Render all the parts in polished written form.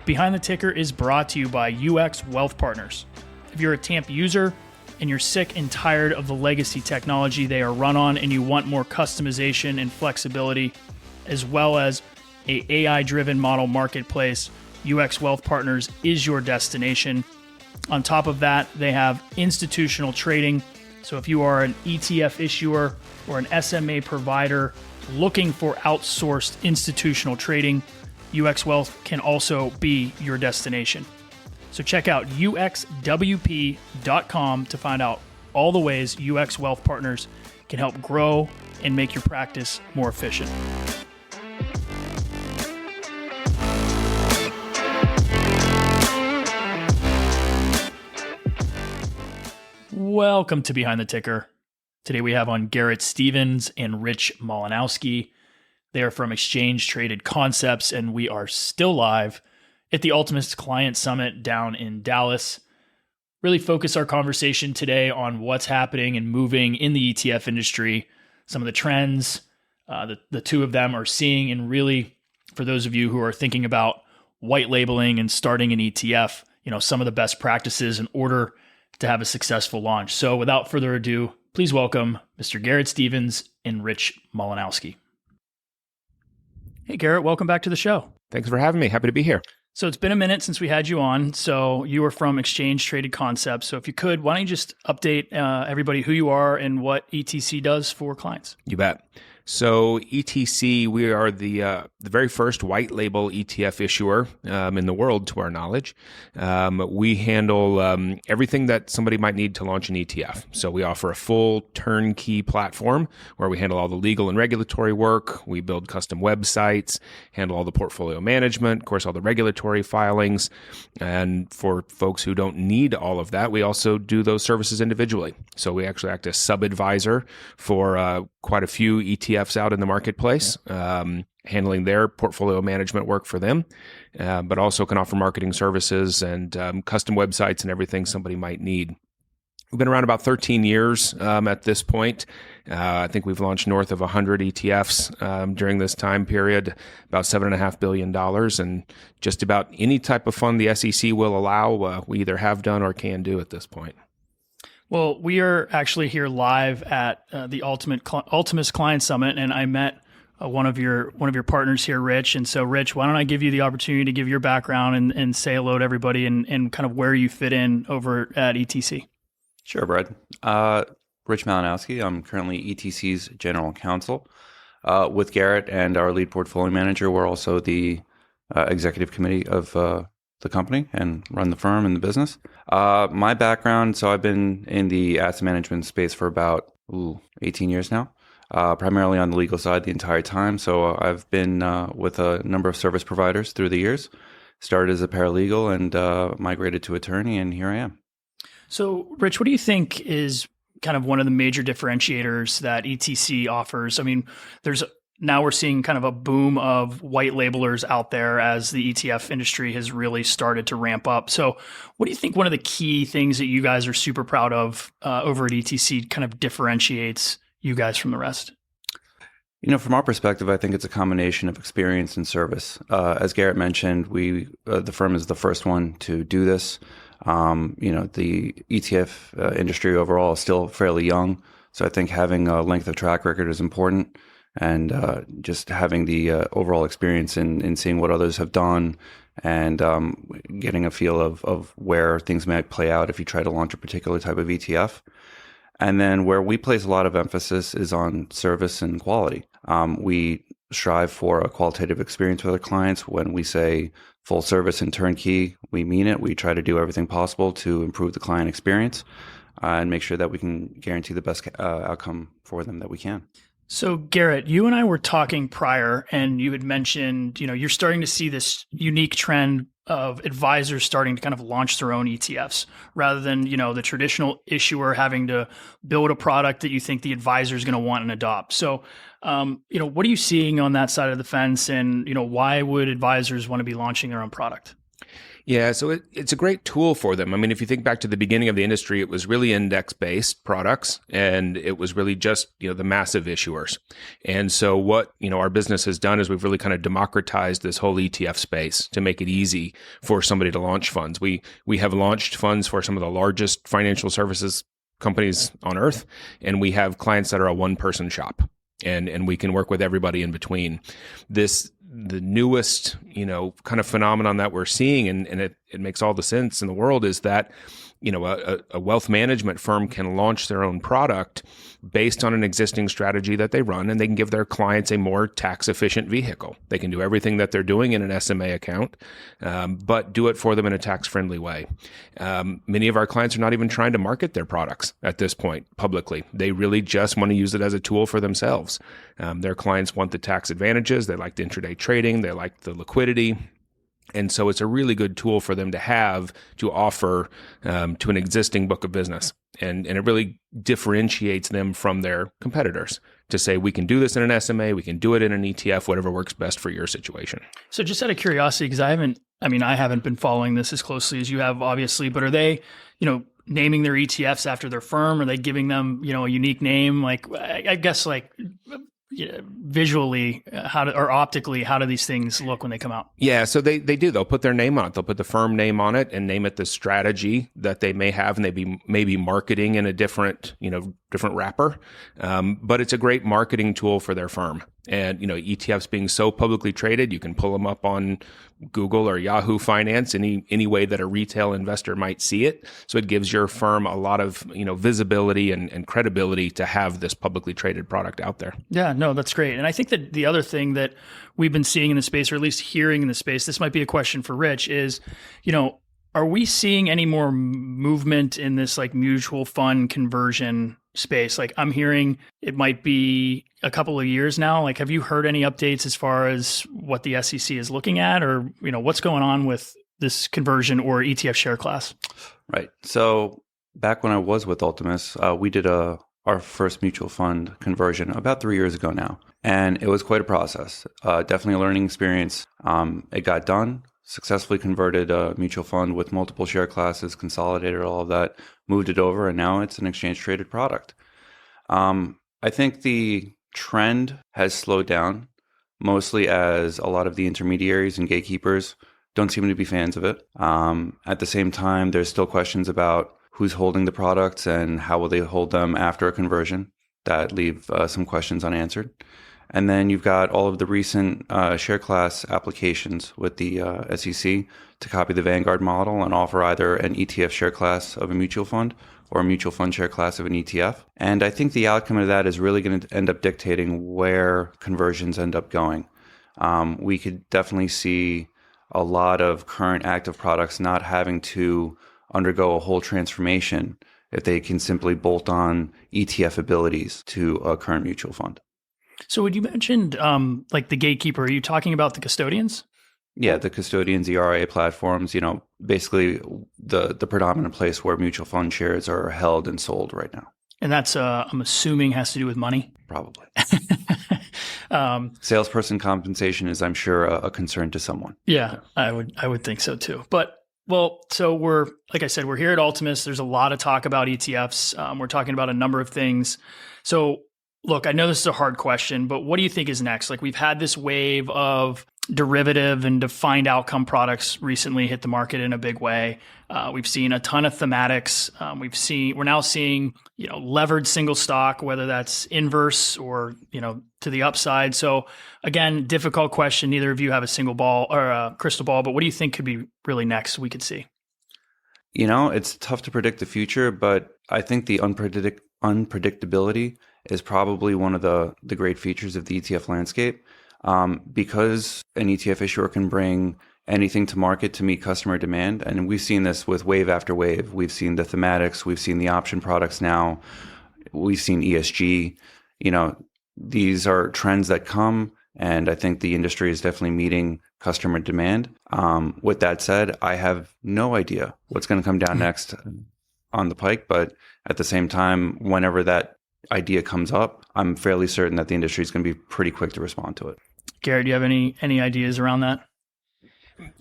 Behind the Ticker is brought to you by UX Wealth Partners. If you're a TAMP user and you're sick and tired of the legacy technology they are run on and you want more customization and flexibility, as well as a AI-driven model marketplace, UX Wealth Partners is your destination. On top of that, they have institutional trading. So if you are an ETF issuer or an SMA provider looking for outsourced institutional trading, UX Wealth can also be your destination. So check out uxwp.com to find out all the ways UX Wealth Partners can help grow and make your practice more efficient. Welcome to Behind the Ticker. Today we have on Garrett Stevens and Rich Malinowski. They are from Exchange Traded Concepts, and we are still live at the Ultimate Client Summit down in Dallas. Really focus our conversation today on what's happening and moving in the ETF industry, some of the trends the two of them are seeing, and really for those of you who are thinking about white labeling and starting an ETF, some of the best practices in order to have a successful launch. So without further ado, please welcome Mr. Garrett Stevens and Rich Malinowski. Hey, Garrett, welcome back to the show. Thanks for having me. Happy to be here. So it's been a minute since we had you on. So you are from Exchange Traded Concepts. So if you could, why don't you just update everybody who you are and what ETC does for clients? You bet. So ETC, we are the very first white label ETF issuer in the world, to our knowledge. We handle everything that somebody might need to launch an ETF. So we offer a full turnkey platform where we handle all the legal and regulatory work. We build custom websites, handle all the portfolio management, of course, all the regulatory filings. And for folks who don't need all of that, we also do those services individually. So we actually act as sub-advisor for quite a few ETFs out in the marketplace, handling their portfolio management work for them, but also can offer marketing services and custom websites and everything somebody might need. We've been around about 13 years at this point. I think we've launched north of 100 ETFs during this time period, about $7.5 billion, and just about any type of fund the SEC will allow, we either have done or can do at this point. Well, we are actually here live at the Ultimate Client Summit, and I met one of your partners here, Rich. And so, Rich, why don't I give you the opportunity to give your background and say hello to everybody and kind of where you fit in over at ETC? Sure, Brad. Rich Malinowski. I'm currently ETC's general counsel. With Garrett and our lead portfolio manager, we're also the executive committee of the company and run the firm and the business. My background, so I've been in the asset management space for about 18 years now, primarily on the legal side the entire time. So I've been with a number of service providers through the years, started as a paralegal and migrated to attorney, and here I am. So, Rich, what do you think is kind of one of the major differentiators that ETC offers? I mean, now we're seeing kind of a boom of white labelers out there as the ETF industry has really started to ramp up. So what do you think one of the key things that you guys are super proud of over at ETC kind of differentiates you guys from the rest? From our perspective, I think it's a combination of experience and service. As Garrett mentioned, the firm is the first one to do this. The ETF industry overall is still fairly young. So I think having a length of track record is important. And just having the overall experience in seeing what others have done and getting a feel of where things might play out if you try to launch a particular type of ETF. And then where we place a lot of emphasis is on service and quality. We strive for a qualitative experience with our clients. When we say full service and turnkey, we mean it. We try to do everything possible to improve the client experience and make sure that we can guarantee the best outcome for them that we can. So Garrett, you and I were talking prior, and you had mentioned, you're starting to see this unique trend of advisors starting to kind of launch their own ETFs rather than, the traditional issuer having to build a product that you think the advisor is going to want and adopt. So, what are you seeing on that side of the fence, and, why would advisors want to be launching their own product? Yeah, so it's a great tool for them. I mean, if you think back to the beginning of the industry, it was really index-based products, and it was really just, the massive issuers. And so what, our business has done is we've really kind of democratized this whole ETF space to make it easy for somebody to launch funds. We have launched funds for some of the largest financial services companies on earth, and we have clients that are a one-person shop, and we can work with everybody in between. The newest, kind of phenomenon that we're seeing, and it makes all the sense in the world, is that, a wealth management firm can launch their own product based on an existing strategy that they run, and they can give their clients a more tax-efficient vehicle. They can do everything that they're doing in an SMA account, but do it for them in a tax-friendly way. Many of our clients are not even trying to market their products at this point publicly. They really just want to use it as a tool for themselves. Their clients want the tax advantages. They like the intraday trading. They like the liquidity. And so it's a really good tool for them to have to offer to an existing book of business. And it really differentiates them from their competitors to say, we can do this in an SMA, we can do it in an ETF, whatever works best for your situation. So just out of curiosity, because I haven't been following this as closely as you have, obviously, but are they, naming their ETFs after their firm? Are they giving them, a unique name? Like, I guess, visually, or optically, how do these things look when they come out? Yeah, so they do. They'll put their name on it. They'll put the firm name on it and name it the strategy that they may have, and they may be marketing in a different wrapper. But it's a great marketing tool for their firm. And, ETFs being so publicly traded, you can pull them up on Google or Yahoo Finance, any way that a retail investor might see it. So it gives your firm a lot of, visibility and credibility to have this publicly traded product out there. Yeah, no, that's great. And I think that the other thing that we've been seeing in the space, or at least hearing in the space, this might be a question for Rich, is, are we seeing any more movement in this mutual fund conversion space? I'm hearing it might be a couple of years now. Have you heard any updates as far as what the SEC is looking at, or, what's going on with this conversion or ETF share class? Right. So back when I was with Ultimus, we did our first mutual fund conversion about 3 years ago now. And it was quite a process, definitely a learning experience. It got done. Successfully converted a mutual fund with multiple share classes, consolidated all of that, moved it over, and now it's an exchange-traded product. I think the trend has slowed down, mostly as a lot of the intermediaries and gatekeepers don't seem to be fans of it. At the same time, there's still questions about who's holding the products and how will they hold them after a conversion that leave some questions unanswered. And then you've got all of the recent share class applications with the SEC to copy the Vanguard model and offer either an ETF share class of a mutual fund or a mutual fund share class of an ETF. And I think the outcome of that is really going to end up dictating where conversions end up going. We could definitely see a lot of current active products not having to undergo a whole transformation if they can simply bolt on ETF abilities to a current mutual fund. So when you mentioned the gatekeeper, are you talking about the custodians? Yeah, the custodians, the RIA platforms, basically the predominant place where mutual fund shares are held and sold right now. And that's, I'm assuming, has to do with money? Probably. Salesperson compensation is, I'm sure, a concern to someone. Yeah, I would think so too. But, so we're, like I said, we're here at Ultimus. There's a lot of talk about ETFs. We're talking about a number of things. So look, I know this is a hard question, but what do you think is next? We've had this wave of derivative and defined outcome products recently hit the market in a big way. We've seen a ton of thematics. We're now seeing, levered single stock, whether that's inverse or, to the upside. So again, difficult question. Neither of you have a single ball or a crystal ball, but what do you think could be really next we could see? It's tough to predict the future, but I think the unpredictability is probably one of the great features of the ETF landscape. Because an ETF issuer can bring anything to market to meet customer demand. And we've seen this with wave after wave. We've seen the thematics, we've seen the option products now, we've seen ESG. These are trends that come, and I think the industry is definitely meeting customer demand. With that said, I have no idea what's going to come down next on the pike, but at the same time, whenever that idea comes up, I'm fairly certain that the industry is going to be pretty quick to respond to it. Garrett, do you have any ideas around that?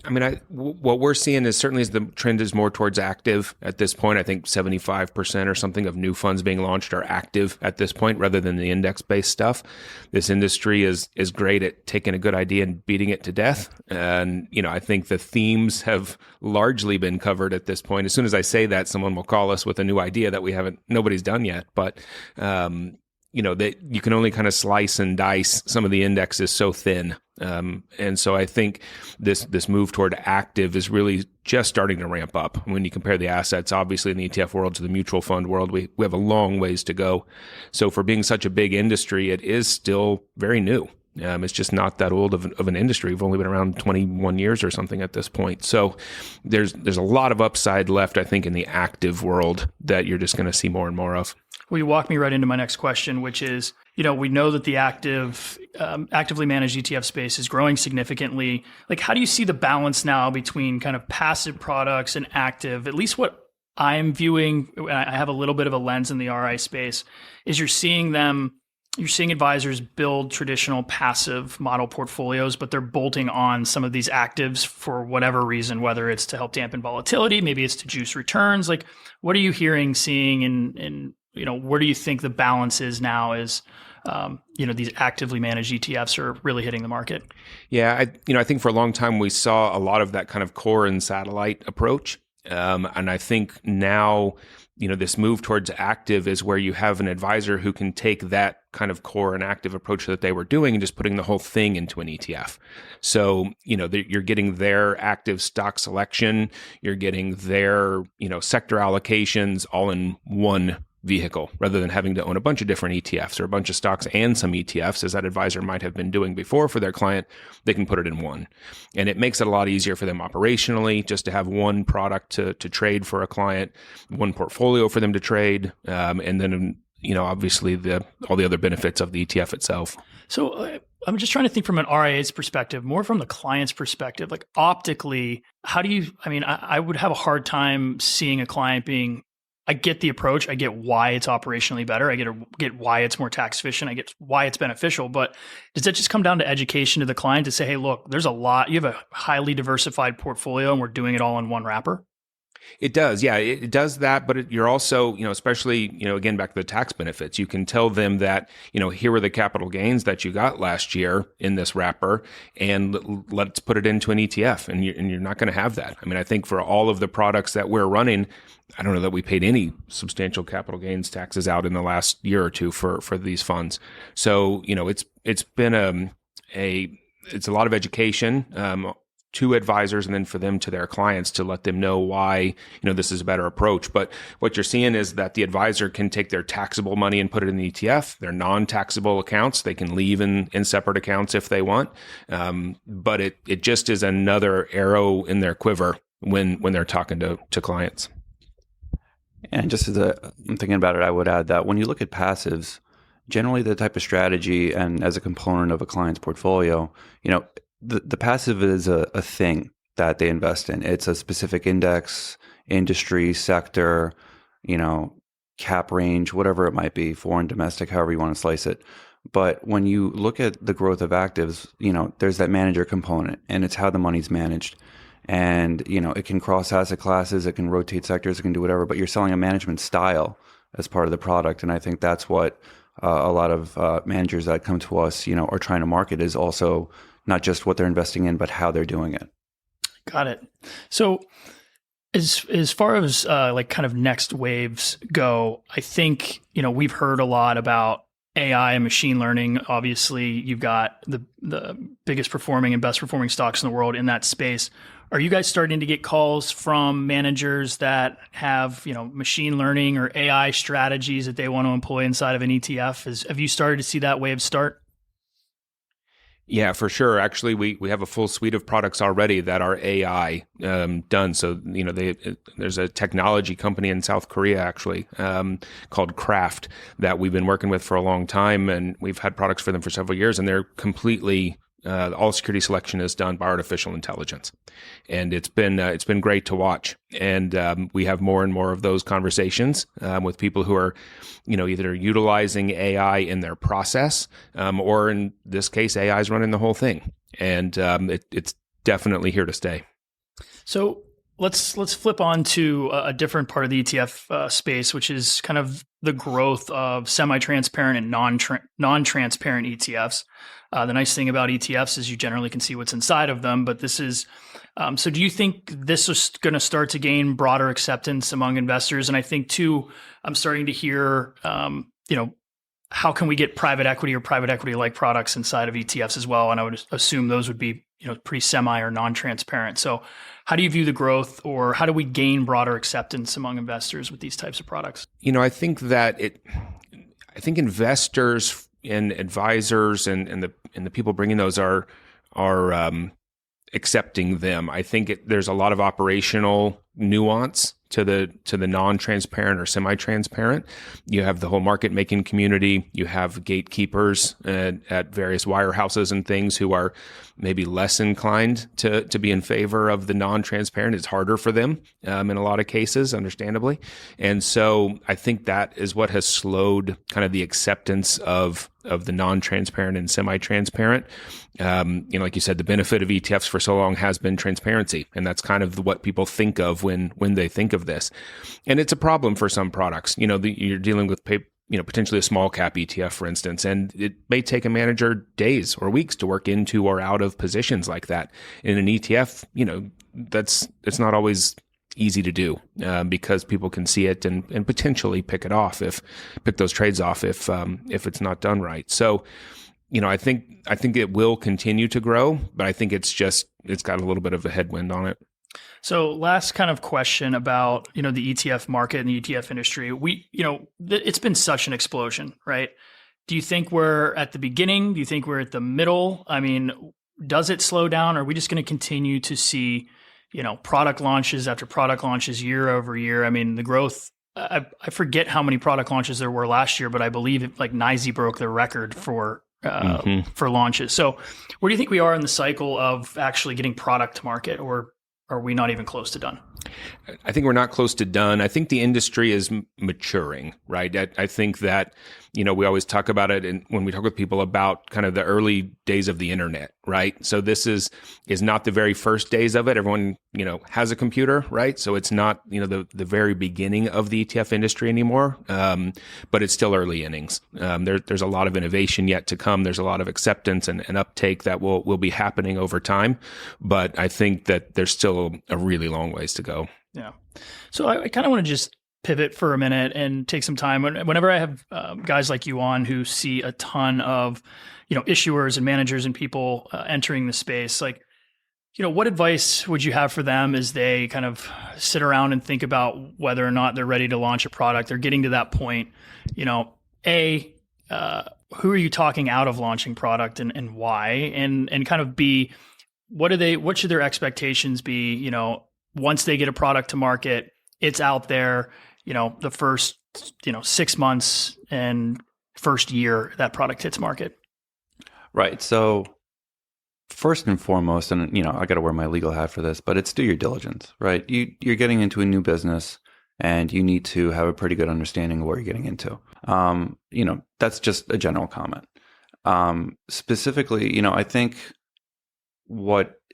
I mean, what we're seeing is certainly the trend is more towards active at this point. I think 75% or something of new funds being launched are active at this point rather than the index-based stuff. This industry is great at taking a good idea and beating it to death. And, I think the themes have largely been covered at this point. As soon as I say that, someone will call us with a new idea that nobody's done yet. But, that you can only kind of slice and dice. Some of the index is so thin. And so I think this move toward active is really just starting to ramp up. When you compare the assets, obviously in the ETF world to the mutual fund world, we have a long ways to go. So for being such a big industry, it is still very new. It's just not that old of an industry. We've only been around 21 years or something at this point. So there's a lot of upside left, I think, in the active world that you're just going to see more and more of. Well, you walk me right into my next question, which is, we know that the actively managed ETF space is growing significantly. Like, how do you see the balance now between kind of passive products and active? At least what I'm viewing, and I have a little bit of a lens in the RI space, is you're seeing advisors build traditional passive model portfolios, but they're bolting on some of these actives for whatever reason, whether it's to help dampen volatility, maybe it's to juice returns. Like, what are you hearing, seeing, and where do you think the balance is now as, these actively managed ETFs are really hitting the market? Yeah, I think for a long time we saw a lot of that kind of core and satellite approach. And I think now, this move towards active is where you have an advisor who can take that kind of core and active approach that they were doing and just putting the whole thing into an ETF. So, you're getting their active stock selection, you're getting their, sector allocations all in one vehicle rather than having to own a bunch of different ETFs or a bunch of stocks and some ETFs, as that advisor might have been doing before for their client. They can put it in one. And it makes it a lot easier for them operationally just to have one product to trade for a client, one portfolio for them to trade, and then, obviously all the other benefits of the ETF itself. So I'm just trying to think from an RIA's perspective, more from the client's perspective, like optically, I would have a hard time seeing a client being, I get the approach. I get why it's operationally better. I get why it's more tax efficient. I get why it's beneficial. But does that just come down to education to the client to say, hey, look, there's a lot. You have a highly diversified portfolio and we're doing it all in one wrapper? It does. Yeah, it does that. But you're also, especially, again, back to the tax benefits, you can tell them that, here are the capital gains that you got last year in this wrapper, and let's put it into an ETF. And you're not going to have that. I think for all of the products that we're running, I don't know that we paid any substantial capital gains taxes out in the last year or two for these funds. So, it's been it's a lot of education, to advisors and then for them to their clients to let them know why, this is a better approach. But what you're seeing is that the advisor can take their taxable money and put it in the ETF. Their non-taxable accounts, they can leave in separate accounts if they want. But it just is another arrow in their quiver when they're talking to clients. And just as I'm thinking about it, I would add that when you look at passives, generally the type of strategy and as a component of a client's portfolio, the passive is a thing that they invest in. It's a specific index, industry, sector, cap range, whatever it might be, foreign, domestic, however you want to slice it. But when you look at the growth of actives, there's that manager component, and it's how the money's managed. And, it can cross asset classes, it can rotate sectors, it can do whatever, but you're selling a management style as part of the product. And I think that's what a lot of managers that come to us, are trying to market, is also not just what they're investing in, but how they're doing it. Got it. So as far as like kind of next waves go, I think, we've heard a lot about AI and machine learning. Obviously, you've got the biggest performing and best performing stocks in the world in that space. Are you guys starting to get calls from managers that have, machine learning or AI strategies that they want to employ inside of an ETF? Have you started to see that wave start? Yeah, for sure. Actually, we have a full suite of products already that are AI done. So, there's a technology company in South Korea actually called Craft that we've been working with for a long time, and we've had products for them for several years, and they're completely all security selection is done by artificial intelligence, and it's been great to watch. And we have more and more of those conversations with people who are, either utilizing AI in their process, or in this case, AI is running the whole thing. And it's definitely here to stay. So let's flip on to a different part of the ETF space, which is kind of the growth of semi-transparent and non-transparent ETFs. The nice thing about ETFs is you generally can see what's inside of them, but this is so do you think this is going to start to gain broader acceptance among investors? And I think too, I'm starting to hear, how can we get private equity or private equity-like products inside of ETFs as well? And I would assume those would be, pretty semi or non-transparent. So how do you view the growth, or how do we gain broader acceptance among investors with these types of products? I think investors and advisors and the people bringing those are accepting them. I think there's a lot of operational nuance to the non-transparent or semi-transparent. You have the whole market making community. You have gatekeepers at various wirehouses and things who are maybe less inclined to be in favor of the non-transparent. It's harder for them in a lot of cases, understandably. And so I think that is what has slowed kind of the acceptance of the non-transparent and semi-transparent. Like you said, the benefit of ETFs for so long has been transparency, and that's kind of what people think of when they think of this. And it's a problem for some products. You're dealing with potentially a small cap ETF, for instance, and it may take a manager days or weeks to work into or out of positions like that. In an ETF, it's not always easy to do because people can see it and potentially pick those trades off if it's not done right. So, I think it will continue to grow, but I think it's got a little bit of a headwind on it. So last kind of question about, the ETF market and the ETF industry. It's been such an explosion, right? Do you think we're at the beginning? Do you think we're at the middle? I mean, does it slow down? Or are we just going to continue to see, product launches after product launches year over year? I mean, the growth, I forget how many product launches there were last year, but I believe NYSE broke the record for launches. So where do you think we are in the cycle of actually getting product to market, or are we not even close to done? I think we're not close to done. I think the industry is maturing, right? I think that, we always talk about it, and when we talk with people about kind of the early days of the internet, right? So this is not the very first days of it. Everyone, has a computer, right? So it's not, the very beginning of the ETF industry anymore, but it's still early innings. There's a lot of innovation yet to come. There's a lot of acceptance and uptake that will be happening over time. But I think that there's still a really long ways to go. Yeah. So I kind of want to just pivot for a minute and take some time. Whenever I have guys like you on who see a ton of, issuers and managers and people entering the space, what advice would you have for them as they kind of sit around and think about whether or not they're ready to launch a product? They're getting to that point, who are you talking out of launching product and why? And kind of B, what should their expectations be, once they get a product to market, it's out there, the first, 6 months and first year that product hits market? Right. So first and foremost, and I got to wear my legal hat for this, but it's do your diligence, right? You're getting into a new business, and you need to have a pretty good understanding of what you're getting into. That's just a general comment. Specifically, I think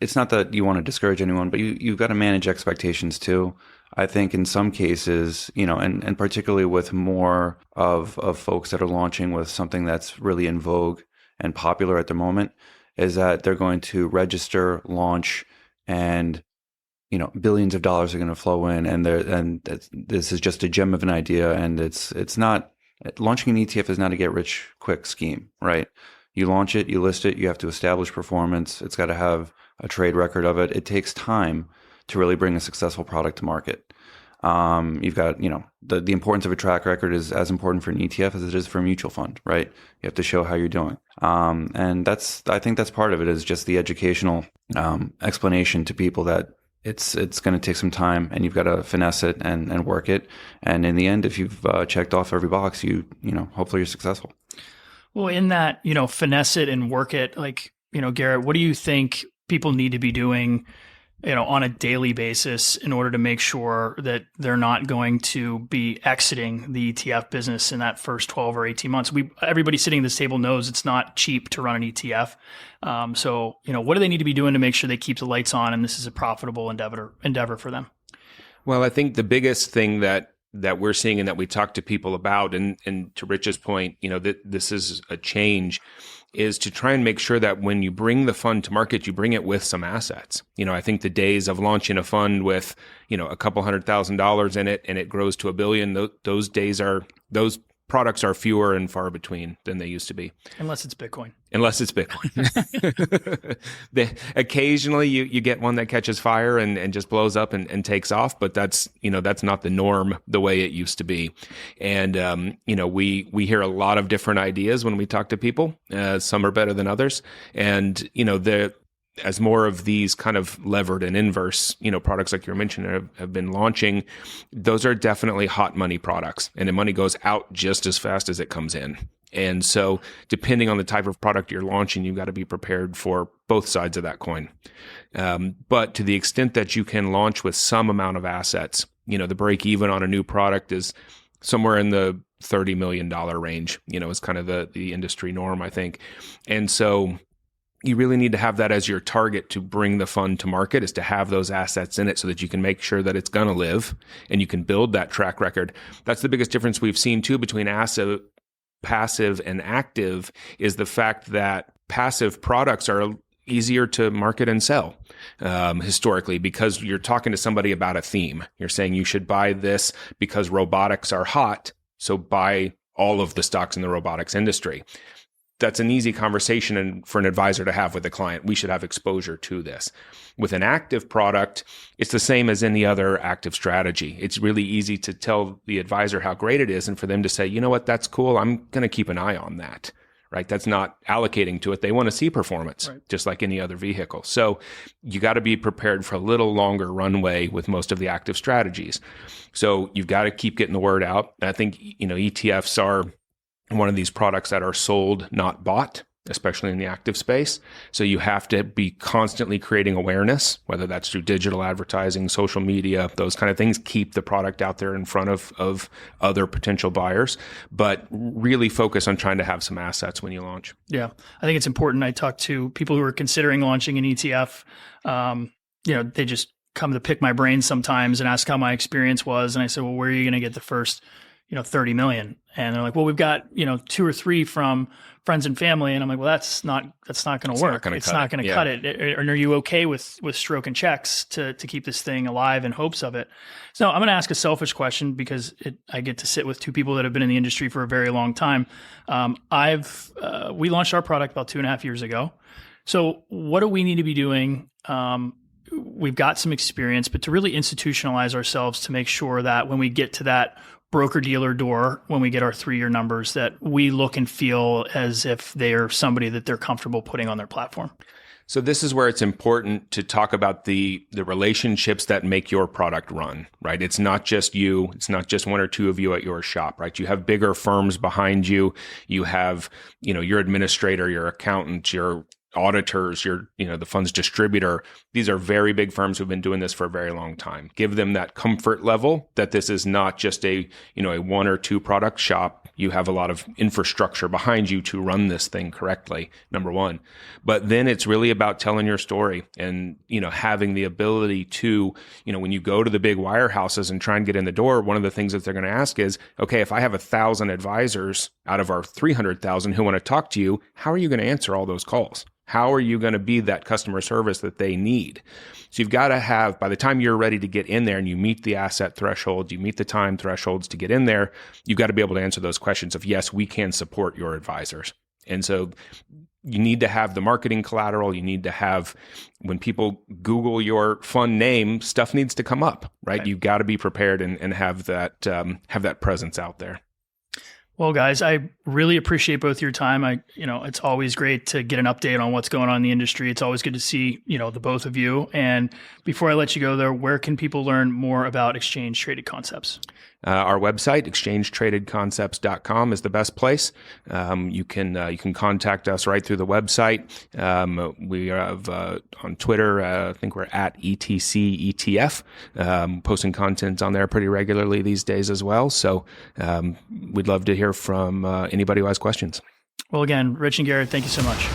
it's not that you want to discourage anyone, but you've got to manage expectations too. I think in some cases, and particularly with more of folks that are launching with something that's really in vogue and popular at the moment, is that they're going to register, launch, and billions of dollars are going to flow in, and this is just a gem of an idea, and it's not launching an ETF is not a get rich quick scheme, right? You launch it, you list it, you have to establish performance. It's got to have a trade record of it. It takes time to really bring a successful product to market. You've got, the importance of a track record is as important for an ETF as it is for a mutual fund, right? You have to show how you're doing. And I think that's part of it, is just the educational explanation to people that it's going to take some time, and you've got to finesse it and work it. And in the end, if you've checked off every box, hopefully you're successful. Well, in that, finesse it and work it, Garrett, what do you think people need to be doing on a daily basis in order to make sure that they're not going to be exiting the ETF business in that first 12 or 18 months? Everybody sitting at this table knows it's not cheap to run an ETF. So, what do they need to be doing to make sure they keep the lights on and this is a profitable endeavor for them? Well, I think the biggest thing that we're seeing and that we talk to people about, and to Rich's point, that this is a change, is to try and make sure that when you bring the fund to market, you bring it with some assets. I think the days of launching a fund with, a couple $100,000 in it and it grows to $1 billion, those products are fewer and far between than they used to be. Unless it's Bitcoin. Occasionally you get one that catches fire and just blows up and takes off, but that's not the norm the way it used to be. And, we hear a lot of different ideas when we talk to people. Some are better than others. And, as more of these kind of levered and inverse, products like you're mentioning have been launching, those are definitely hot money products, and the money goes out just as fast as it comes in. And so depending on the type of product you're launching, you've got to be prepared for both sides of that coin. But to the extent that you can launch with some amount of assets, the break even on a new product is somewhere in the $30 million range, is kind of the industry norm, I think. And so you really need to have that as your target to bring the fund to market, is to have those assets in it so that you can make sure that it's going to live and you can build that track record. That's the biggest difference we've seen too between passive and active, is the fact that passive products are easier to market and sell historically, because you're talking to somebody about a theme. You're saying you should buy this because robotics are hot, so buy all of the stocks in the robotics industry. That's an easy conversation for an advisor to have with a client. We should have exposure to this. With an active product, it's the same as any other active strategy. It's really easy to tell the advisor how great it is and for them to say, you know what, that's cool. I'm going to keep an eye on that, right? That's not allocating to it. They want to see performance, right, just like any other vehicle. So you got to be prepared for a little longer runway with most of the active strategies. So you've got to keep getting the word out. And I think, ETFs are one of these products that are sold, not bought, especially in the active space. So you have to be constantly creating awareness, whether that's through digital advertising, social media, those kind of things. Keep the product out there in front of other potential buyers, but really focus on trying to have some assets when you launch. Yeah, I think it's important. I talk to people who are considering launching an ETF. They just come to pick my brain sometimes and ask how my experience was. And I said, well, where are you going to get the first 30 million? And they're like, well, we've got, 2 or 3 from friends and family. And I'm like, well, that's not going to work. It's not going to cut it. And are you okay with stroking checks to keep this thing alive in hopes of it? So I'm going to ask a selfish question, because I get to sit with 2 people that have been in the industry for a very long time. We launched our product about 2.5 years ago. So what do we need to be doing? We've got some experience, but to really institutionalize ourselves to make sure that when we get to that broker-dealer door, when we get our 3-year numbers, that we look and feel as if they're somebody that they're comfortable putting on their platform. So this is where it's important to talk about the relationships that make your product run, right? It's not just you. It's not just 1 or 2 of you at your shop, right? You have bigger firms behind you. You have, your administrator, your accountant, your auditors, the fund's distributor. These are very big firms who've been doing this for a very long time. Give them that comfort level that this is not just a 1 or 2 product shop. You have a lot of infrastructure behind you to run this thing correctly, number one. But then it's really about telling your story and, having the ability to, when you go to the big wirehouses and try and get in the door, one of the things that they're going to ask is, okay, if I have 1,000 advisors out of our 300,000 who want to talk to you, how are you going to answer all those calls? How are you going to be that customer service that they need? So you've got to have, by the time you're ready to get in there and you meet the asset thresholds, you meet the time thresholds to get in there, you've got to be able to answer those questions of, yes, we can support your advisors. And so you need to have the marketing collateral. You need to have, when people Google your fund name, stuff needs to come up, right? You've got to be prepared and have that presence out there. Well, guys, I really appreciate both your time. It's always great to get an update on what's going on in the industry. It's always good to see, the both of you. And before I let you go there, where can people learn more about exchange traded concepts? Our website, exchangetradedconcepts.com, is the best place. You can contact us right through the website. We have on Twitter, I think we're at ETC ETF, posting content on there pretty regularly these days as well. So we'd love to hear from anybody who has questions. Well, again, Rich and Garrett, thank you so much.